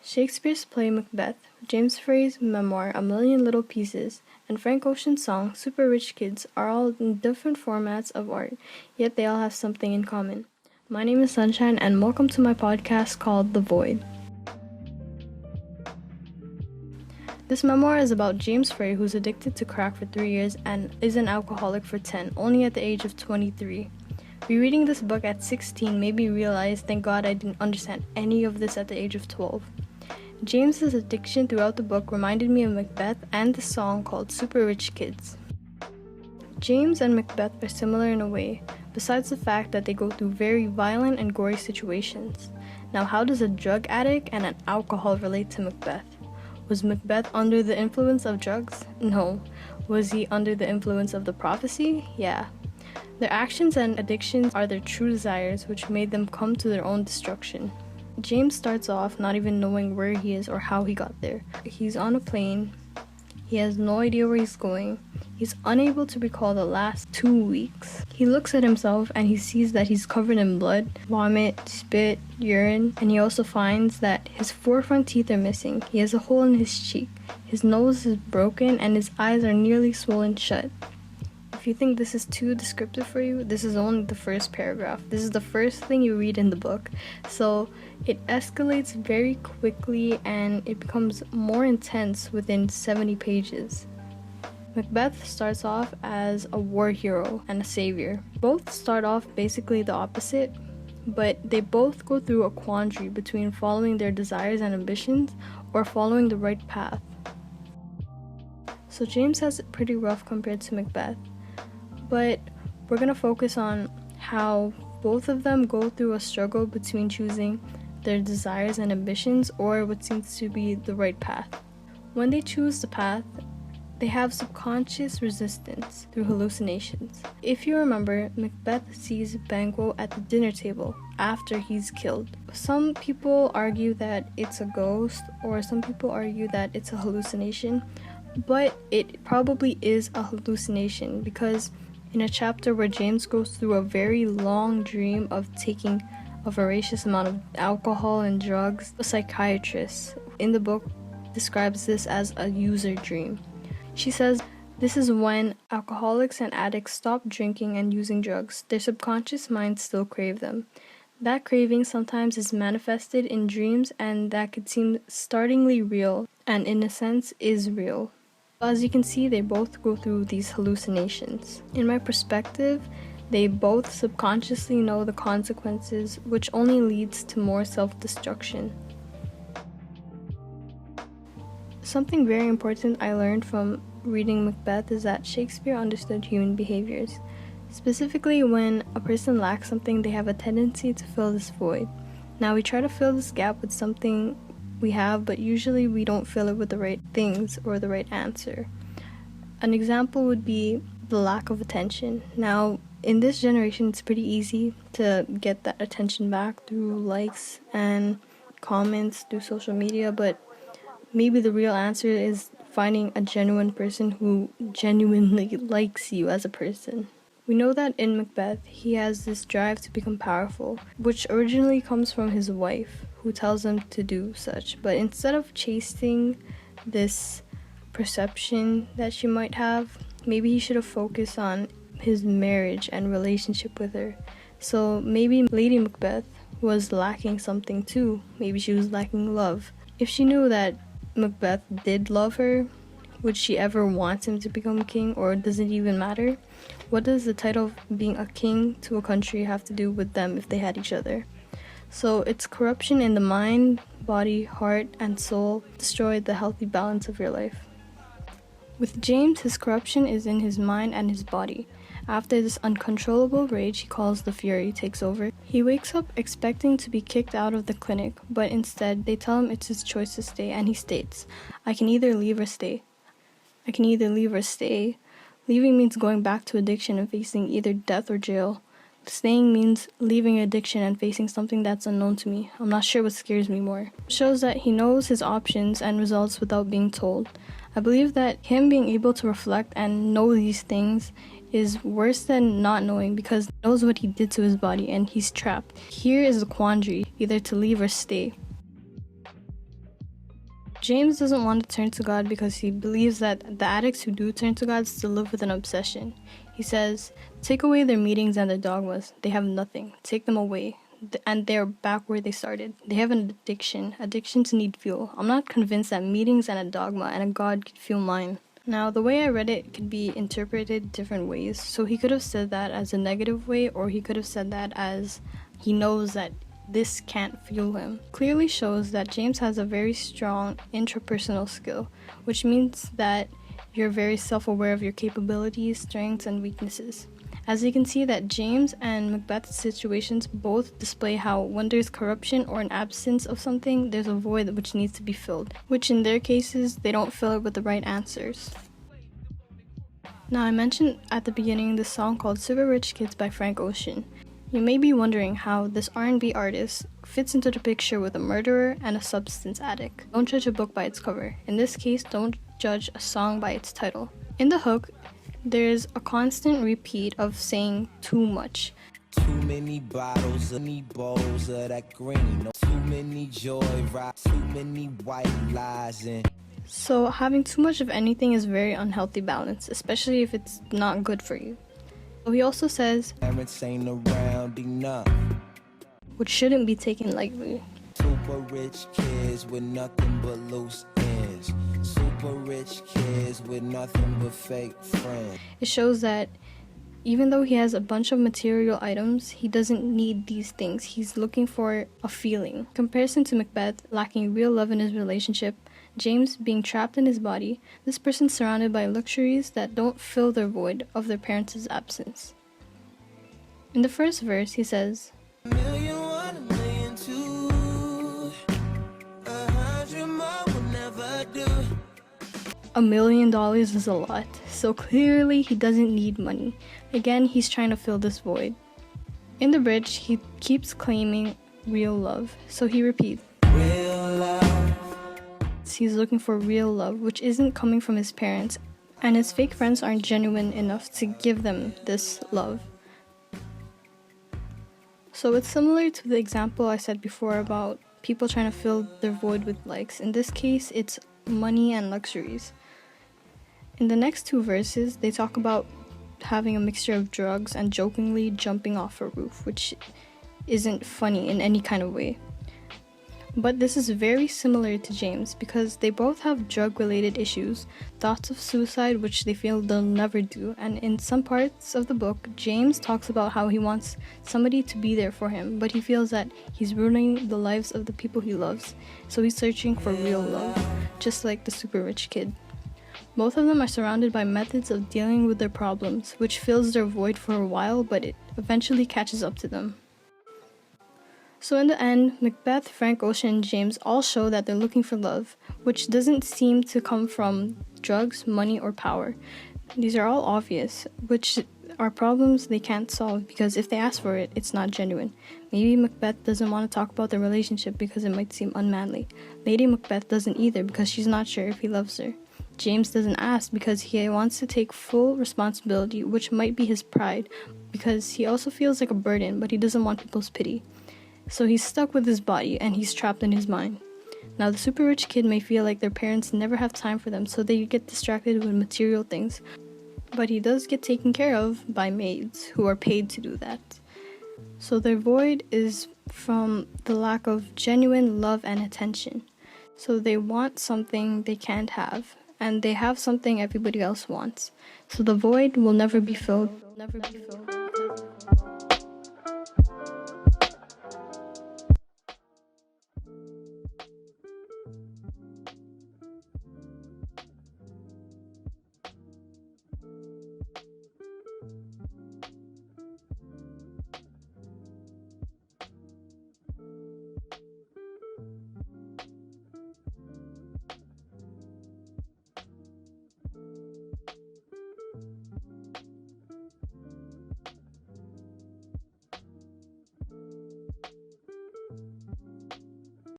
Shakespeare's play Macbeth, James Frey's memoir A Million Little Pieces, and Frank Ocean's song Super Rich Kids are all in different formats of art, yet they all have something in common. My name is Sunshine, and welcome to my podcast called The Void. This memoir is about James Frey, who's addicted to crack for 3 years and is an alcoholic for 10, only at the age of 23. Rereading this book at 16 made me realize, thank God I didn't understand any of this at the age of 12. James's addiction throughout the book reminded me of Macbeth and the song called Super Rich Kids. James and Macbeth are similar in a way, besides the fact that they go through very violent and gory situations. Now, how does a drug addict and an alcohol relate to Macbeth? Was Macbeth under the influence of drugs? No. Was he under the influence of the prophecy? Yeah. Their actions and addictions are their true desires, which made them come to their own destruction. James starts off not even knowing where he is or how he got there. He's on a plane. He has no idea where he's going. He's unable to recall the last 2 weeks. He looks at himself and he sees that he's covered in blood, vomit, spit, urine, and he also finds that his 4 front teeth are missing. He has a hole in his cheek. His nose is broken and his eyes are nearly swollen shut. If you think this is too descriptive for you, this is only the first paragraph. This is the first thing you read in the book. So it escalates very quickly and it becomes more intense within 70 pages. Macbeth starts off as a war hero and a savior. Both start off basically the opposite, but they both go through a quandary between following their desires and ambitions or following the right path. So James has it pretty rough compared to Macbeth. But we're going to focus on how both of them go through a struggle between choosing their desires and ambitions or what seems to be the right path. When they choose the path, they have subconscious resistance through hallucinations. If you remember, Macbeth sees Banquo at the dinner table after he's killed. Some people argue that it's a ghost, or some people argue that it's a hallucination, but it probably is a hallucination because in a chapter where James goes through a very long dream of taking a voracious amount of alcohol and drugs, a psychiatrist in the book describes this as a user dream. She says, this is when alcoholics and addicts stop drinking and using drugs. Their subconscious minds still crave them. That craving sometimes is manifested in dreams, and that could seem startlingly real, and in a sense is real. As you can see, they both go through these hallucinations. In my perspective, they both subconsciously know the consequences, which only leads to more self-destruction. Something very important I learned from reading Macbeth is that Shakespeare understood human behaviors. Specifically, when a person lacks something, they have a tendency to fill this void. Now, we try to fill this gap with something we have, but usually we don't fill it with the right things or the right answer. An example would be the lack of attention. Now, in this generation, it's pretty easy to get that attention back through likes and comments through social media, but maybe the real answer is finding a genuine person who genuinely likes you as a person. We know that in Macbeth, he has this drive to become powerful, which originally comes from his wife, who tells him to do such. But instead of chasing this perception that she might have, maybe he should have focused on his marriage and relationship with her. So maybe Lady Macbeth was lacking something too. Maybe she was lacking love. If she knew that Macbeth did love her, would she ever want him to become king, or does it even matter? What does the title of being a king to a country have to do with them if they had each other? So it's corruption in the mind, body, heart, and soul destroyed the healthy balance of your life. With James, his corruption is in his mind and his body. After this uncontrollable rage he calls the fury takes over, he wakes up expecting to be kicked out of the clinic, but instead they tell him it's his choice to stay, and he states, I can either leave or stay. I can either leave or stay. Leaving means going back to addiction and facing either death or jail. Staying means leaving addiction and facing something that's unknown to me. I'm not sure what scares me more. It shows that he knows his options and results without being told. I believe that him being able to reflect and know these things is worse than not knowing, because he knows what he did to his body and he's trapped. Here is the quandary, either to leave or stay. James doesn't want to turn to God because he believes that the addicts who do turn to God still live with an obsession. He says, "Take away their meetings and their dogmas. They have nothing. Take them away. And they're back where they started. They have an addiction. Addictions need fuel. I'm not convinced that meetings and a dogma and a God could fuel mine." Now, the way I read it could be interpreted different ways. So he could have said that as a negative way, or he could have said that as he knows that this can't fuel him. Clearly shows that James has a very strong intrapersonal skill, which means that you're very self-aware of your capabilities, strengths, and weaknesses. As you can see that James and Macbeth's situations both display how when there's corruption or an absence of something, there's a void which needs to be filled, which in their cases, they don't fill it with the right answers. Now, I mentioned at the beginning this song called Super Rich Kids by Frank Ocean. You may be wondering how this R&B artist fits into the picture with a murderer and a substance addict. Don't judge a book by its cover. In this case, don't judge a song by its title. In the hook, there's a constant repeat of saying too much. Too many bottles, any bowls of that green. Too many joy rides, too many white lies and... So having too much of anything is very unhealthy balance, especially if it's not good for you. So he also says, parents ain't around enough. Which shouldn't be taken lightly. Super rich kids with nothing but loose ends. Super rich kids with nothing but fake friends. It shows that even though he has a bunch of material items, he doesn't need these things. He's looking for a feeling. In comparison to Macbeth lacking real love in his relationship, James being trapped in his body, this person's surrounded by luxuries that don't fill their void of their parents' absence. In the first verse, he says, $1 million, $1 million, $2. 100 more will never do. $1 million is a lot, so clearly he doesn't need money. Again, he's trying to fill this void. In the bridge, he keeps claiming real love, so he repeats, Real love. He's looking for real love, which isn't coming from his parents, and his fake friends aren't genuine enough to give them this love. So it's similar to the example I said before about people trying to fill their void with likes. In this case, it's money and luxuries. In the next two verses, they talk about having a mixture of drugs and jokingly jumping off a roof, which isn't funny in any kind of way. But this is very similar to James because they both have drug-related issues, thoughts of suicide which they feel they'll never do, and in some parts of the book, James talks about how he wants somebody to be there for him, but he feels that he's ruining the lives of the people he loves, so he's searching for real love, just like the super rich kid. Both of them are surrounded by methods of dealing with their problems, which fills their void for a while, but it eventually catches up to them. So in the end, Macbeth, Frank Ocean, and James all show that they're looking for love, which doesn't seem to come from drugs, money, or power. These are all obvious, which are problems they can't solve because if they ask for it, it's not genuine. Maybe Macbeth doesn't want to talk about their relationship because it might seem unmanly. Lady Macbeth doesn't either because she's not sure if he loves her. James doesn't ask because he wants to take full responsibility, which might be his pride, because he also feels like a burden, but he doesn't want people's pity. So he's stuck with his body and he's trapped in his mind. Now the super rich kid may feel like their parents never have time for them, so they get distracted with material things. But he does get taken care of by maids who are paid to do that. So their void is from the lack of genuine love and attention. So they want something they can't have, and they have something everybody else wants. So the void will never be filled.